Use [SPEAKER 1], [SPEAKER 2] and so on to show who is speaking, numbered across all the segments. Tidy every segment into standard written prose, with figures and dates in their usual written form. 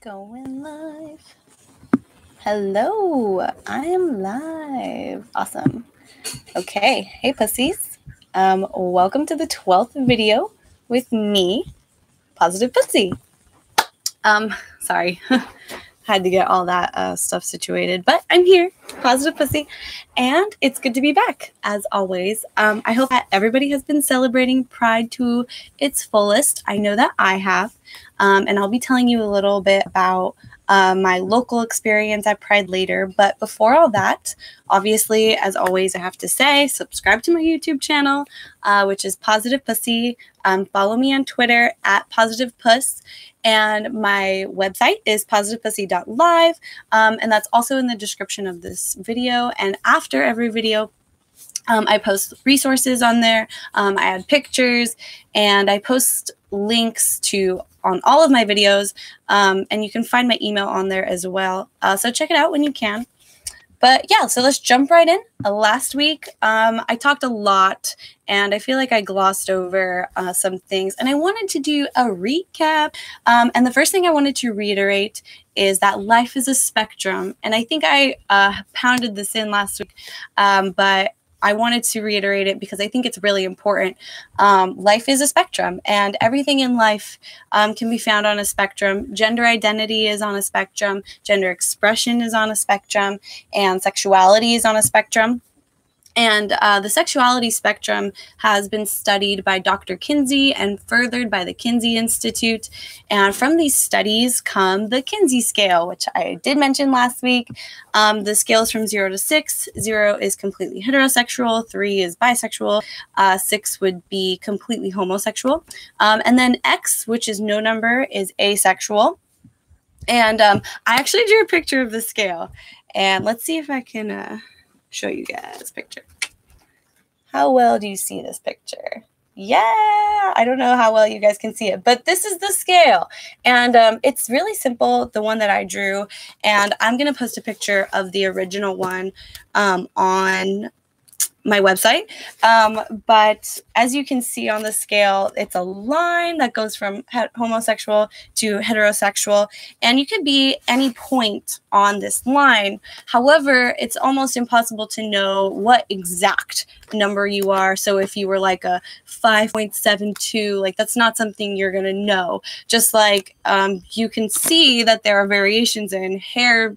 [SPEAKER 1] Going live. Hello, I am live. Awesome. Okay, hey pussies. Welcome to the 12th video with me, Positive Pussy. Sorry, had to get all that stuff situated, but I'm here, Positive Pussy, and it's good to be back, as always. I hope that everybody has been celebrating Pride to its fullest. I know that I have, and I'll be telling you a little bit about my local experience at Pride later. But before all that, obviously, as always, I have to say, subscribe to my YouTube channel, which is Positive Pussy. Follow me on Twitter at Positive Puss. And my website is positivepussy.live. And that's also in the description of this video. And after every video, I post resources on there. I add pictures, and I post links on all of my videos. And you can find my email on there as well. So check it out when you can. But yeah, so let's jump right in. Last week, I talked a lot, and I feel like I glossed over some things, and I wanted to do a recap. And the first thing I wanted to reiterate is that life is a spectrum. And I think I pounded this in last week, but I wanted to reiterate it because I think it's really important. Life is a spectrum, and everything in life can be found on a spectrum. Gender identity is on a spectrum, gender expression is on a spectrum, and sexuality is on a spectrum. And the sexuality spectrum has been studied by Dr. Kinsey and furthered by the Kinsey Institute. And from these studies come the Kinsey scale, which I did mention last week. The scale is from 0 to 6. 0 is completely heterosexual. 3 is bisexual. 6 would be completely homosexual. And then X, which is no number, is asexual. And I actually drew a picture of the scale. And let's see if I can show you guys this picture. How well do you see this picture? Yeah, I don't know how well you guys can see it, but this is the scale. And it's really simple, the one that I drew. And I'm going to post a picture of the original one on my website. But as you can see on the scale, it's a line that goes from homosexual to heterosexual, and you could be any point on this line. However, it's almost impossible to know what exact number you are. So if you were like a 5.72, like that's not something you're going to know. Just like you can see that there are variations in hair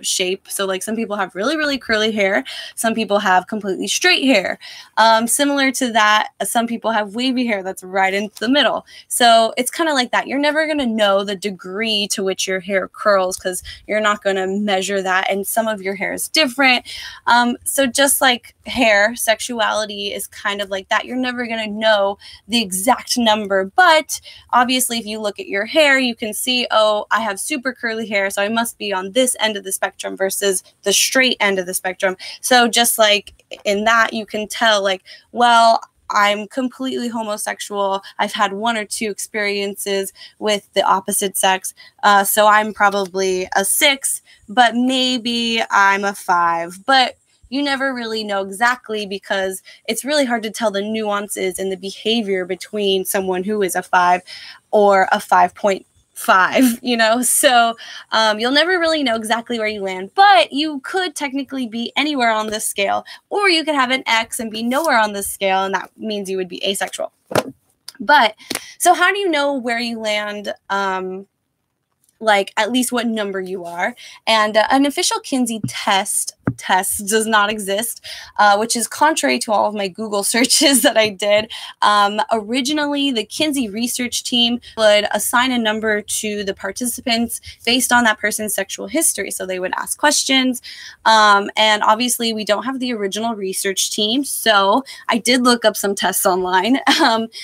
[SPEAKER 1] shape. So like some people have really, really curly hair. Some people have completely straight hair. Similar to that, some people have wavy hair that's right into the middle. So it's kind of like that. You're never going to know the degree to which your hair curls because you're not going to measure that. And some of your hair is different. So just like hair, sexuality is kind of like that. You're never going to know the exact number. But obviously, if you look at your hair, you can see, oh, I have super curly hair, so I must be on this end of the spectrum versus the straight end of the spectrum. So just like in that, you can tell like, well, I'm completely homosexual. I've had 1 or 2 experiences with the opposite sex. So I'm probably a 6, but maybe I'm a 5. But you never really know exactly because it's really hard to tell the nuances in the behavior between someone who is a 5 or a 5.5, you know, so you'll never really know exactly where you land, but you could technically be anywhere on this scale, or you could have an X and be nowhere on this scale, and that means you would be asexual. But so how do you know where you land? Like at least what number you are? And an official Kinsey test does not exist, which is contrary to all of my Google searches that I did. Originally, the Kinsey research team would assign a number to the participants based on that person's sexual history. So they would ask questions. And obviously, we don't have the original research team. So I did look up some tests online.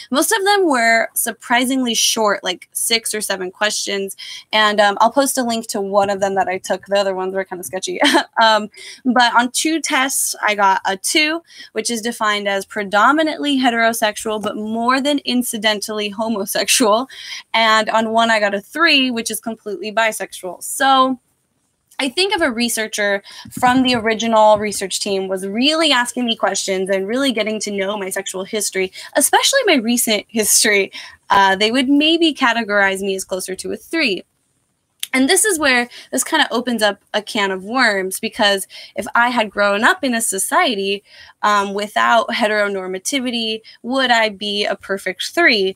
[SPEAKER 1] Most of them were surprisingly short, like 6 or 7 questions. And I'll post a link to one of them that I took. The other ones were kind of sketchy. But on 2 tests, I got a 2, which is defined as predominantly heterosexual, but more than incidentally homosexual. And on 1, I got a 3, which is completely bisexual. So I think if a researcher from the original research team was really asking me questions and really getting to know my sexual history, especially my recent history, they would maybe categorize me as closer to a 3. And this is where this kind of opens up a can of worms, because if I had grown up in a society without heteronormativity, would I be a perfect 3?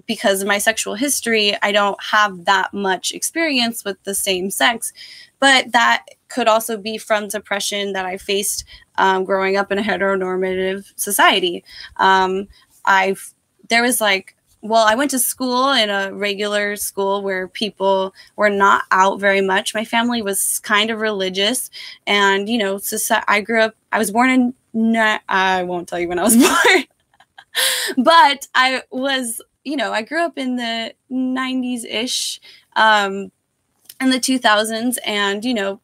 [SPEAKER 1] Because of my sexual history, I don't have that much experience with the same sex. But that could also be from depression that I faced growing up in a heteronormative society. There was like, well, I went to school in a regular school where people were not out very much. My family was kind of religious, and, you know, I was born in, I won't tell you when I was born, but I was, you know, I grew up in the 90s-ish, in the 2000s, and, you know,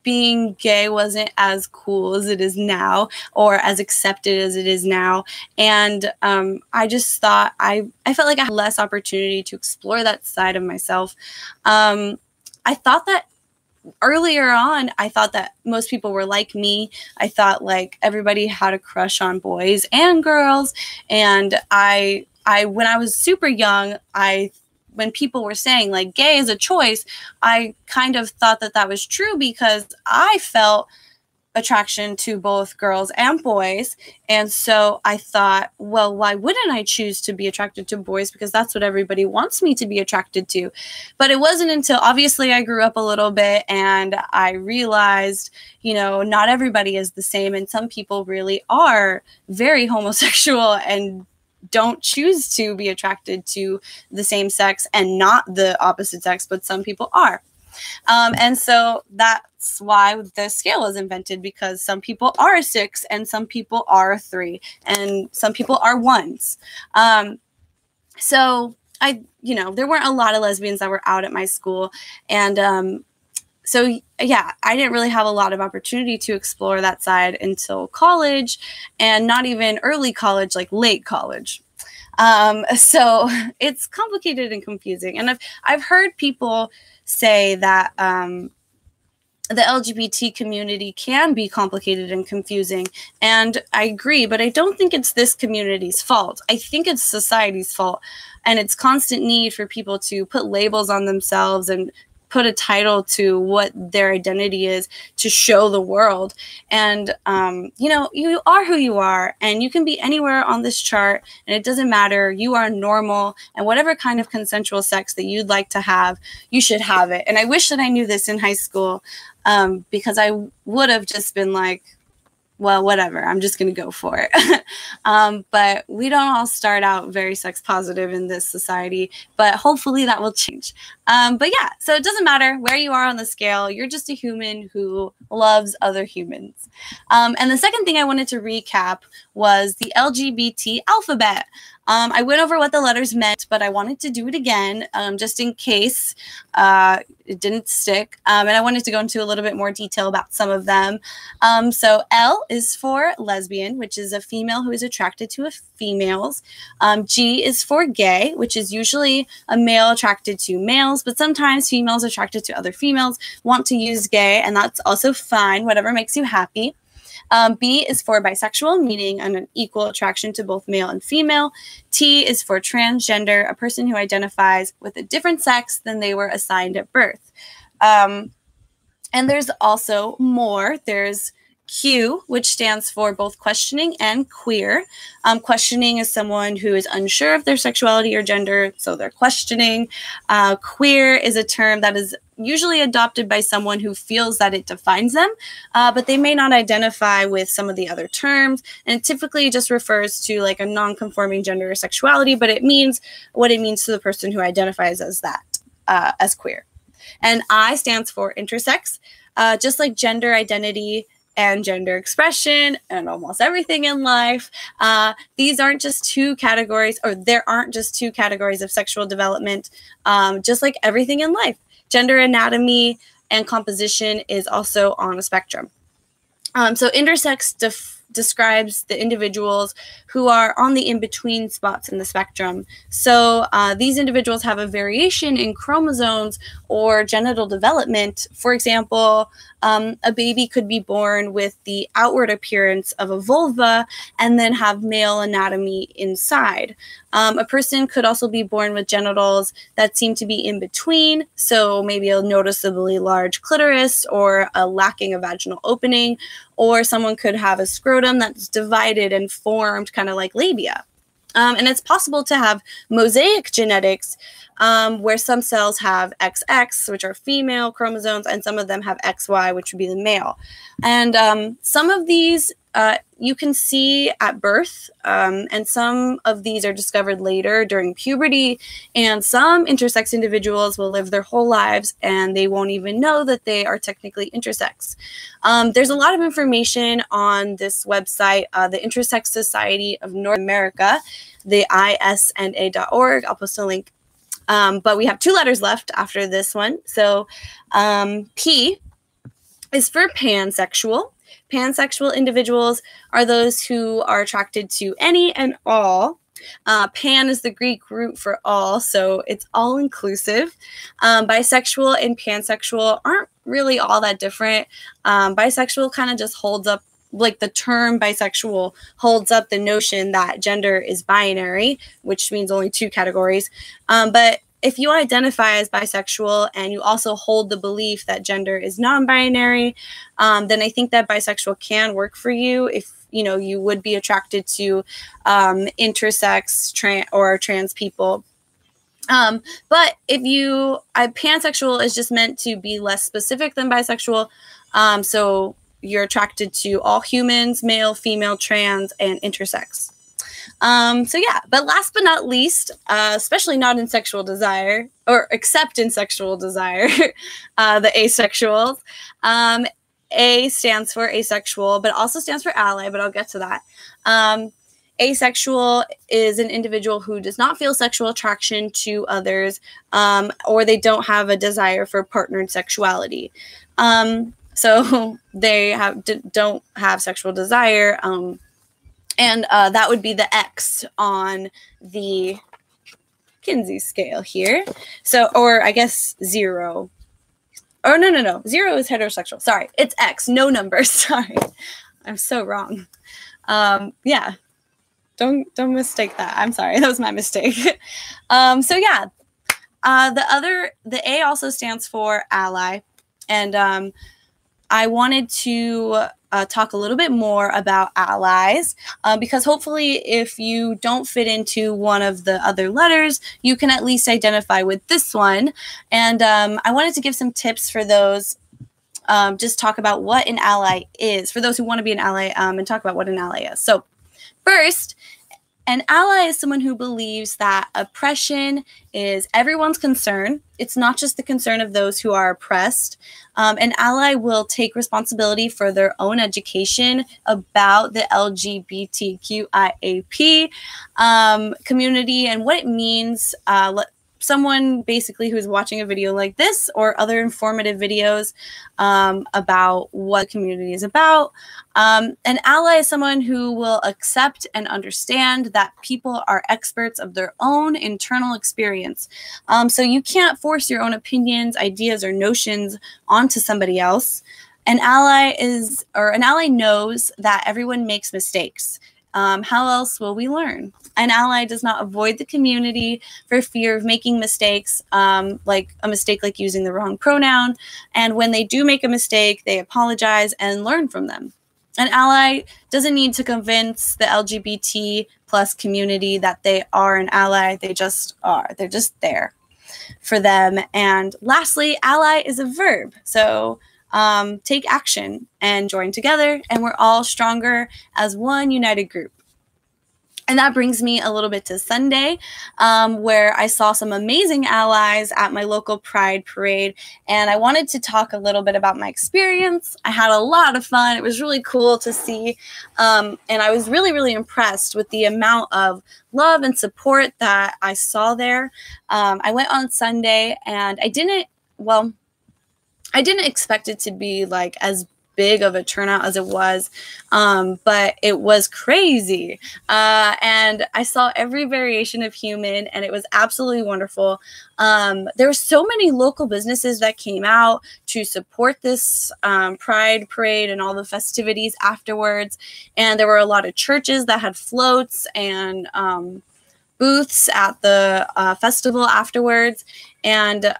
[SPEAKER 1] being gay wasn't as cool as it is now, or as accepted as it is now. And I just thought I felt like I had less opportunity to explore that side of myself. I thought that earlier on, I thought that most people were like me. I thought like everybody had a crush on boys and girls. And when I was super young, when people were saying like gay is a choice, I kind of thought that that was true, because I felt attraction to both girls and boys. And so I thought, well, why wouldn't I choose to be attracted to boys? Because that's what everybody wants me to be attracted to. But it wasn't until obviously I grew up a little bit and I realized, you know, not everybody is the same. And some people really are very homosexual and don't choose to be attracted to the same sex and not the opposite sex, but some people are. And so that's why the scale was invented, because some people are 6 and some people are 3 and some people are 1s. So you know, there weren't a lot of lesbians that were out at my school. And so, yeah, I didn't really have a lot of opportunity to explore that side until college, and not even early college, like late college. So it's complicated and confusing. And I've heard people say that the LGBT community can be complicated and confusing. And I agree, but I don't think it's this community's fault. I think it's society's fault, and its constant need for people to put labels on themselves and put a title to what their identity is to show the world. And, you know, you are who you are, and you can be anywhere on this chart, and it doesn't matter. You are normal, and whatever kind of consensual sex that you'd like to have, you should have it. And I wish that I knew this in high school, because I would have just been like, well, whatever, I'm just going to go for it. But we don't all start out very sex positive in this society, but hopefully that will change. But yeah, so it doesn't matter where you are on the scale. You're just a human who loves other humans. And the second thing I wanted to recap was the LGBT alphabet. I went over what the letters meant, but I wanted to do it again, just in case it didn't stick. And I wanted to go into a little bit more detail about some of them. So L is for lesbian, which is a female who is attracted to females. G is for gay, which is usually a male attracted to males, but sometimes females attracted to other females want to use gay, and that's also fine, whatever makes you happy. B is for bisexual, meaning an equal attraction to both male and female. T is for transgender, a person who identifies with a different sex than they were assigned at birth. And there's also more. There's Q, which stands for both questioning and queer. Questioning is someone who is unsure of their sexuality or gender, so they're questioning. Queer is a term that is usually adopted by someone who feels that it defines them, but they may not identify with some of the other terms. And it typically just refers to like a non-conforming gender or sexuality, but it means what it means to the person who identifies as that, as queer. And I stands for intersex, just like gender identity and gender expression and almost everything in life. These aren't just 2 categories, or there aren't just 2 categories of sexual development, just like everything in life. Gender anatomy and composition is also on a spectrum. So intersex describes the individuals who are on the in-between spots in the spectrum. So these individuals have a variation in chromosomes or genital development. For example, a baby could be born with the outward appearance of a vulva and then have male anatomy inside. A person could also be born with genitals that seem to be in between, so maybe a noticeably large clitoris or a lacking a vaginal opening, or someone could have a scrotum that's divided and formed kind of like labia. And it's possible to have mosaic genetics where some cells have XX, which are female chromosomes, and some of them have XY, which would be the male. And some of these you can see at birth, and some of these are discovered later during puberty, and some intersex individuals will live their whole lives and they won't even know that they are technically intersex. There's a lot of information on this website, the Intersex Society of North America, the ISNA.org. I'll post a link. But we have 2 letters left after this one. So P is for pansexual. Pansexual individuals are those who are attracted to any and all. Pan is the Greek root for all, so it's all inclusive. Bisexual and pansexual aren't really all that different. Bisexual kind of just holds up, like the term bisexual holds up the notion that gender is binary, which means only 2 categories. But if you identify as bisexual and you also hold the belief that gender is non-binary, then I think that bisexual can work for you if you would be attracted to intersex or trans people. But if pansexual is just meant to be less specific than bisexual. So you're attracted to all humans, male, female, trans, and intersex. So yeah, but last but not least, especially not in sexual desire, or except in sexual desire, the asexuals. A stands for asexual, but also stands for ally, but I'll get to that. Asexual is an individual who does not feel sexual attraction to others, or they don't have a desire for partnered sexuality. So they don't have sexual desire, and that would be the X on the Kinsey scale here. So, or I guess 0. Or no. 0 is heterosexual. Sorry, it's X, no numbers. Sorry, I'm so wrong. Yeah, don't mistake that. I'm sorry, that was my mistake. So yeah, the A also stands for ally, and I wanted to talk a little bit more about allies, because hopefully if you don't fit into one of the other letters, you can at least identify with this one. And I wanted to give some tips for those, just talk about what an ally is, for those who want to be an ally, and talk about what an ally is. So first, an ally is someone who believes that oppression is everyone's concern. It's not just the concern of those who are oppressed. An ally will take responsibility for their own education about the LGBTQIAP community and what it means. Someone basically who's watching a video like this or other informative videos about what the community is about. An ally is someone who will accept and understand that people are experts of their own internal experience. So you can't force your own opinions, ideas, or notions onto somebody else. An ally knows that everyone makes mistakes. How else will we learn? An ally does not avoid the community for fear of making mistakes, like a mistake like using the wrong pronoun. And when they do make a mistake, they apologize and learn from them. An ally doesn't need to convince the LGBT plus community that they are an ally. They just are. They're just there for them. And lastly, ally is a verb. So take action and join together, and we're all stronger as one united group. And that brings me a little bit to Sunday, where I saw some amazing allies at my local Pride parade, and I wanted to talk a little bit about my experience. I had a lot of fun. It was really cool to see, and I was really, really impressed with the amount of love and support that I saw there. I went on Sunday, and I didn't expect it to be like as big of a turnout as it was, but it was crazy. And I saw every variation of human, and it was absolutely wonderful. There were so many local businesses that came out to support this Pride parade and all the festivities afterwards. And there were a lot of churches that had floats and booths at the festival afterwards. And that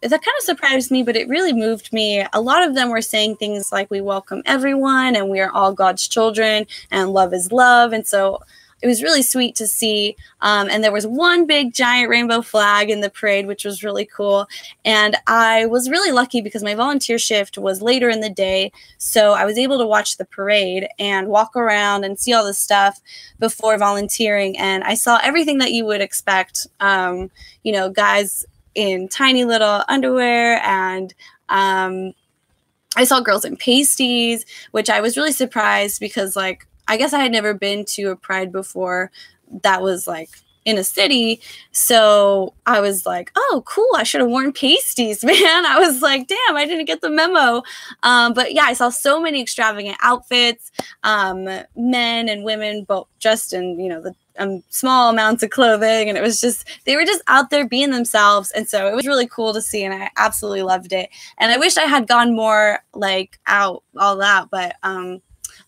[SPEAKER 1] kind of surprised me, but it really moved me. A lot of them were saying things like, we welcome everyone and we are all God's children and love is love. And so it was really sweet to see. And there was one big giant rainbow flag in the parade, which was really cool. And I was really lucky because my volunteer shift was later in the day. So I was able to watch the parade and walk around and see all this stuff before volunteering. And I saw everything that you would expect, you know, guys in tiny little underwear, and I saw girls in pasties, which I was really surprised because, like, I guess I had never been to a pride before that was like in a city. So I was like, oh, cool. I should have worn pasties, man. I was like, damn, I didn't get the memo. But yeah, I saw so many extravagant outfits, men and women, both dressed in, you know, the small amounts of clothing. And it was just, they were just out there being themselves. And so it was really cool to see. And I absolutely loved it. And I wish I had gone more like out all that, but,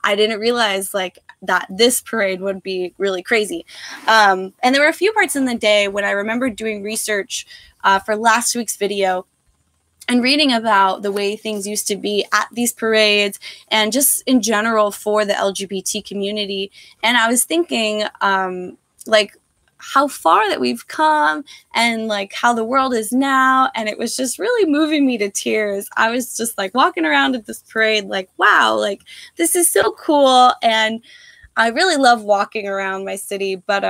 [SPEAKER 1] I didn't realize like that this parade would be really crazy. And there were a few parts in the day when I remember doing research for last week's video and reading about the way things used to be at these parades and just in general for the LGBT community. And I was thinking like how far that we've come and like how the world is now. And it was just really moving me to tears. I was just like walking around at this parade, like, wow, like this is so cool. And I really love walking around my city, but,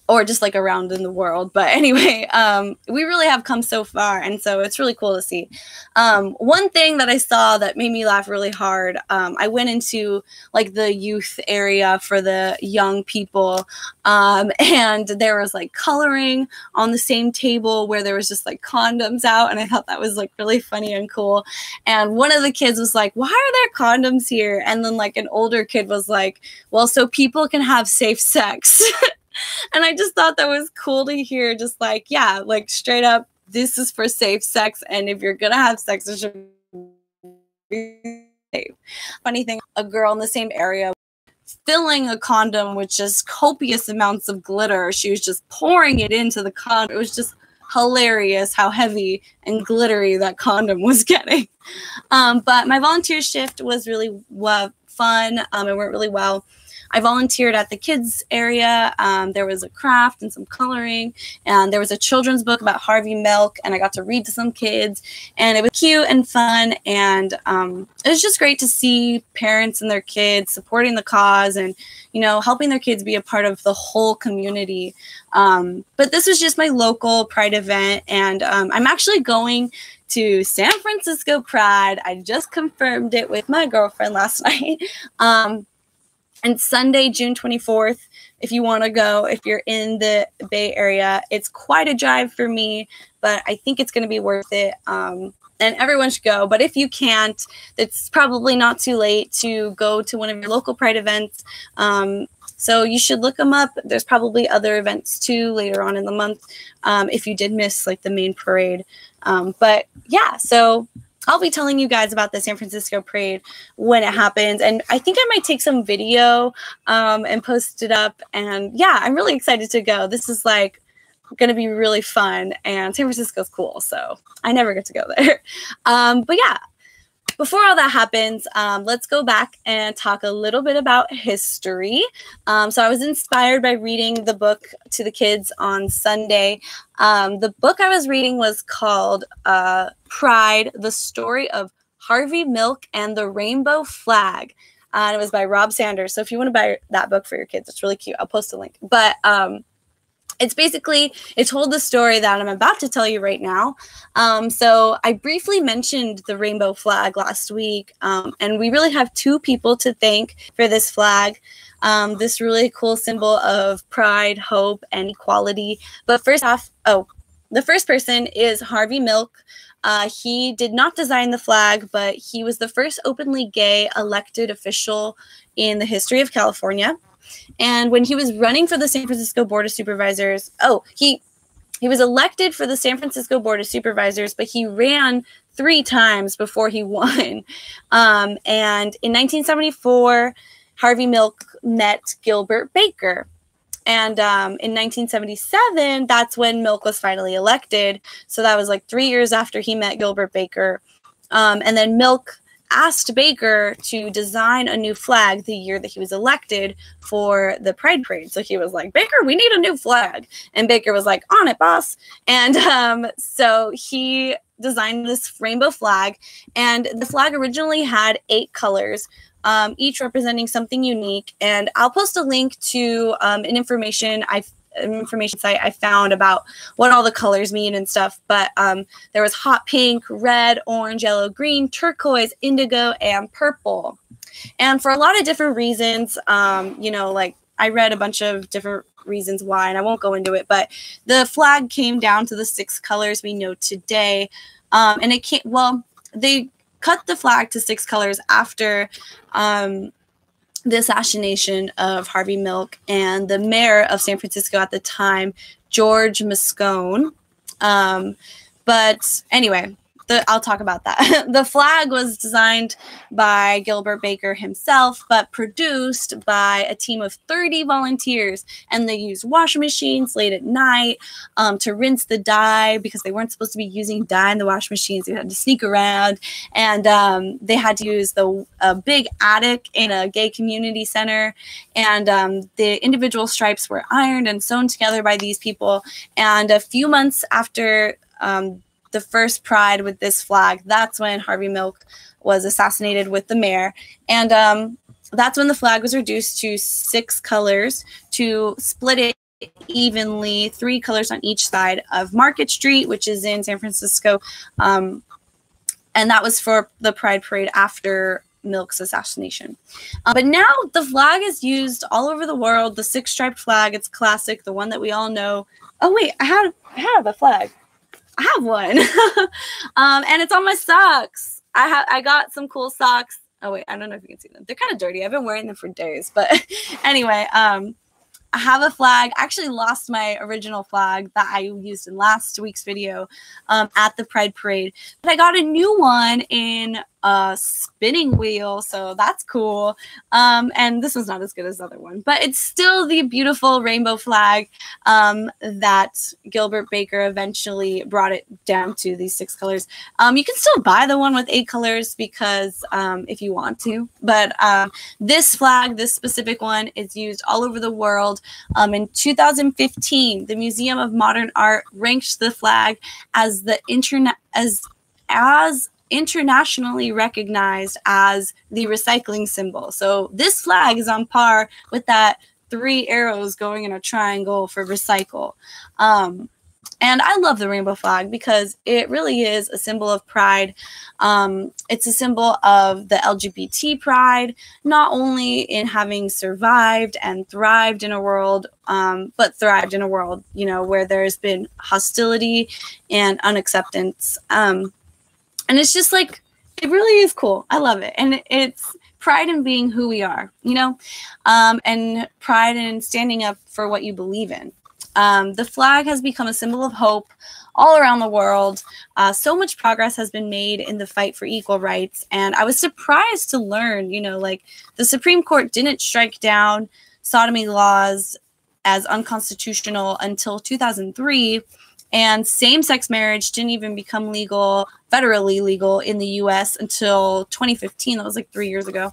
[SPEAKER 1] or just like around in the world. But anyway, we really have come so far. And so it's really cool to see. One thing that I saw that made me laugh really hard, I went into like the youth area for the young people. And there was like coloring on the same table where there was just like condoms out. And I thought that was like really funny and cool. And one of the kids was like, why are there condoms here? And then like an older kid was like, well, so people can have safe sex. And I just thought that was cool to hear, just like, yeah, like straight up, this is for safe sex. And if you're going to have sex, it should be safe. Funny thing, a girl in the same area filling a condom with just copious amounts of glitter. She was just pouring it into the condom. It was just hilarious how heavy and glittery that condom was getting. But my volunteer shift was really fun. It went really well. I volunteered at the kids area. There was a craft and some coloring, and there was a children's book about Harvey Milk, and I got to read to some kids, and it was cute and fun. And it was just great to see parents and their kids supporting the cause and, you know, helping their kids be a part of the whole community. But this was just my local Pride event, and I'm actually going to San Francisco Pride. I just confirmed it with my girlfriend last night. And Sunday, June 24th, if you want to go, if you're in the Bay Area, it's quite a drive for me, but I think it's going to be worth it. And everyone should go. But if you can't, it's probably not too late to go to one of your local Pride events. So you should look them up. There's probably other events too later on in the month if you did miss like the main parade. But yeah, so I'll be telling you guys about the San Francisco Parade when it happens. And I think I might take some video and post it up. And yeah, I'm really excited to go. This is like going to be really fun. And San Francisco's cool. So I never get to go there. But yeah, before all that happens, let's go back and talk a little bit about history. So I was inspired by reading the book to the kids on Sunday. The book I was reading was called Pride, The Story of Harvey Milk and the Rainbow Flag. And it was by Rob Sanders. So if you want to buy that book for your kids, it's really cute. I'll post a link. But it's basically, it told the story that I'm about to tell you right now. So I briefly mentioned the rainbow flag last week, and we really have two people to thank for this flag, this really cool symbol of pride, hope, and equality. But first off, the first person is Harvey Milk. He did not design the flag, but he was the first openly gay elected official in the history of California. And when he was running for the San Francisco Board of Supervisors, he was elected for the San Francisco Board of Supervisors, but he ran 3 times before he won. And in 1974, Harvey Milk met Gilbert Baker. And in 1977, that's when Milk was finally elected. So that was like 3 years after he met Gilbert Baker. And then Milk asked Baker to design a new flag the year that he was elected for the Pride Parade. So he was like, Baker, we need a new flag. And Baker was like, on it, boss. And so he designed this rainbow flag. And the flag originally had 8 colors, each representing something unique. And I'll post a link to an information site I found about what all the colors mean and stuff. But there was hot pink, red, orange, yellow, green, turquoise, indigo, and purple. And for a lot of different reasons, you know, like I read a bunch of different reasons why, and I won't go into it, but the flag came down to the 6 colors we know today. And it came, well, they cut the flag to 6 colors after the assassination of Harvey Milk and the mayor of San Francisco at the time, George Moscone. But anyway, I'll talk about that. The flag was designed by Gilbert Baker himself, but produced by a team of 30 volunteers. And they used washing machines late at night to rinse the dye because they weren't supposed to be using dye in the washing machines. They had to sneak around. And they had to use a big attic in a gay community center. And the individual stripes were ironed and sewn together by these people. And a few months after the first Pride with this flag, that's when Harvey Milk was assassinated with the mayor. And that's when the flag was reduced to 6 colors to split it evenly, 3 colors on each side of Market Street, which is in San Francisco. And that was for the Pride Parade after Milk's assassination. But now the flag is used all over the world. The 6-striped flag, it's classic, the one that we all know. Oh wait, I have a flag. I have one. And it's on my socks. I got some cool socks. Oh wait, I don't know if you can see them. They're kind of dirty. I've been wearing them for days. But anyway, I have a flag. I actually lost my original flag that I used in last week's video at the Pride Parade. But I got a new one in a spinning wheel, so that's cool. And this one's not as good as the other one, but it's still the beautiful rainbow flag that Gilbert Baker eventually brought it down to these 6 colors. You can still buy the one with 8 colors because if you want to, but this flag, this specific one, is used all over the world. In 2015, the Museum of Modern Art ranked the flag as the internationally recognized as the recycling symbol. So this flag is on par with that 3 arrows going in a triangle for recycle. And I love the rainbow flag because it really is a symbol of pride. It's a symbol of the LGBT pride, not only in having survived and thrived in a world, but thrived in a world, you know, where there's been hostility and unacceptance. And it's just like, it really is cool. I love it. And it's pride in being who we are, you know, and pride in standing up for what you believe in. The flag has become a symbol of hope all around the world. So much progress has been made in the fight for equal rights. And I was surprised to learn, you know, like the Supreme Court didn't strike down sodomy laws as unconstitutional until 2003. And same-sex marriage didn't even become legal, federally legal in the U.S. until 2015. That was like 3 years ago.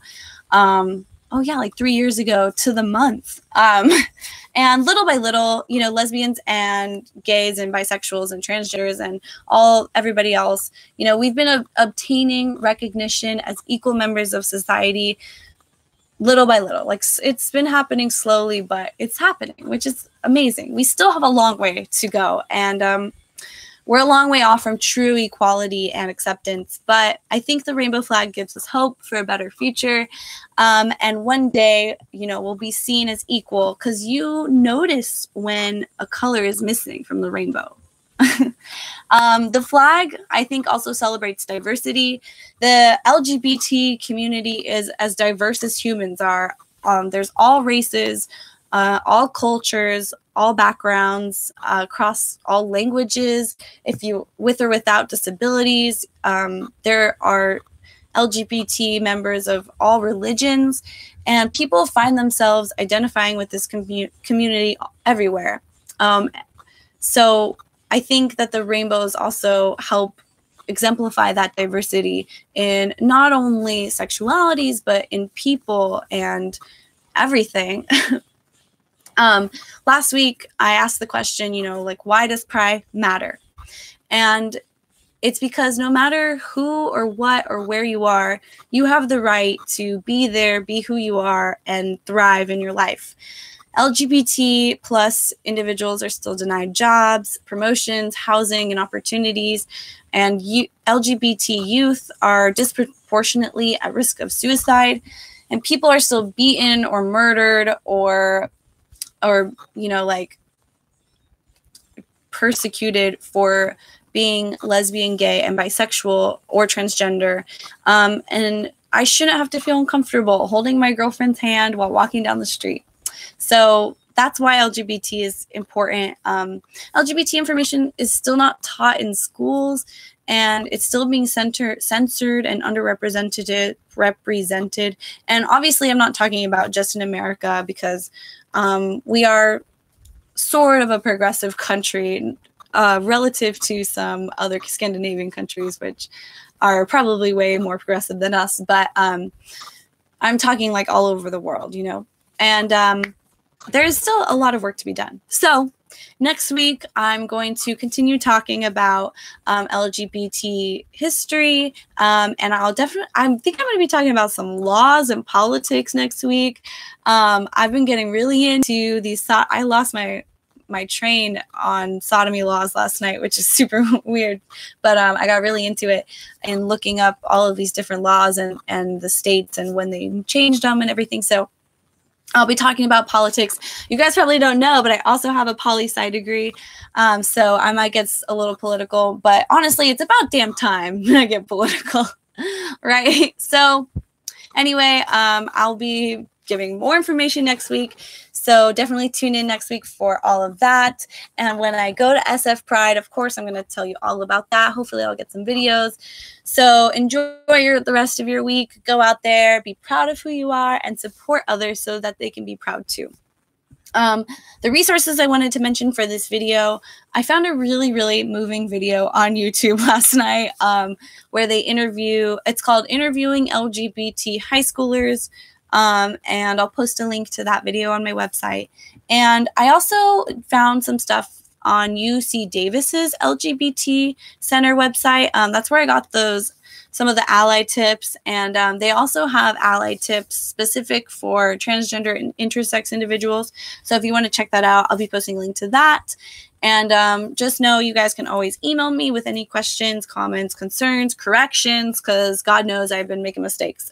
[SPEAKER 1] Oh yeah, like 3 years ago to the month. And little by little, you know, lesbians and gays and bisexuals and transgenders and everybody else, you know, we've been obtaining recognition as equal members of society little by little. Like, it's been happening slowly, but it's happening, which is amazing. We still have a long way to go. And we're a long way off from true equality and acceptance. But I think the rainbow flag gives us hope for a better future. And one day, you know, we'll be seen as equal because you notice when a color is missing from the rainbow. The flag, I think, also celebrates diversity. The LGBT community is as diverse as humans are. There's all races, all cultures, all backgrounds, across all languages. If you with or without disabilities, there are LGBT members of all religions, and people find themselves identifying with this community everywhere. So I think that the rainbows also help exemplify that diversity in not only sexualities, but in people and everything. Last week, I asked the question, like, why does pride matter? And it's because no matter who or what or where you are, you have the right to be there, be who you are, and thrive in your life. LGBT plus individuals are still denied jobs, promotions, housing, and opportunities. And LGBT youth are disproportionately at risk of suicide. And people are still beaten or murdered or like persecuted for being lesbian, gay, and bisexual or transgender. And I shouldn't have to feel uncomfortable holding my girlfriend's hand while walking down the street. So that's why LGBT is important. LGBT information is still not taught in schools, and it's still being censored and underrepresented. And obviously, I'm not talking about just in America, because we are sort of a progressive country relative to some other Scandinavian countries, which are probably way more progressive than us. But I'm talking like all over the world, and there's still a lot of work to be done. So next week, I'm going to continue talking about LGBT history, and I think I'm going to be talking about some laws and politics next week. I've been getting really into these. I lost my train on sodomy laws last night, which is super weird, but I got really into it and looking up all of these different laws and the states and when they changed them and everything. So I'll be talking about politics. You guys probably don't know, but I also have a poli-sci degree. So I might get a little political, but honestly, it's about damn time I get political, right? So anyway, I'll be giving more information next week. So definitely tune in next week for all of that. And when I go to SF Pride, of course, I'm going to tell you all about that. Hopefully I'll get some videos. So enjoy the rest of your week. Go out there, be proud of who you are, and support others so that they can be proud too. The resources I wanted to mention for this video, I found a really, really moving video on YouTube last night where they it's called Interviewing LGBT High Schoolers. And I'll post a link to that video on my website. And I also found some stuff on UC Davis's LGBT Center website. That's where I got some of the ally tips. And they also have ally tips specific for transgender and intersex individuals. So if you want to check that out, I'll be posting a link to that. And just know you guys can always email me with any questions, comments, concerns, corrections, because God knows I've been making mistakes.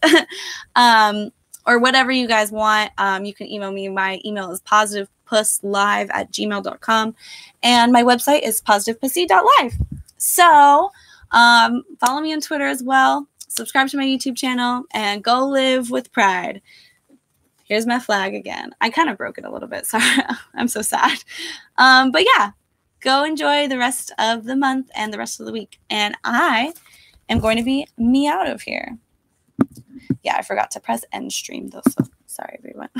[SPEAKER 1] Or whatever you guys want, you can email me. My email is positivepusslive@gmail.com. And my website is positivepussy.live. So follow me on Twitter as well. Subscribe to my YouTube channel and go live with pride. Here's my flag again. I kind of broke it a little bit. Sorry. I'm so sad. But yeah, go enjoy the rest of the month and the rest of the week. And I am going to be out of here. Yeah, I forgot to press end stream though, so sorry everyone.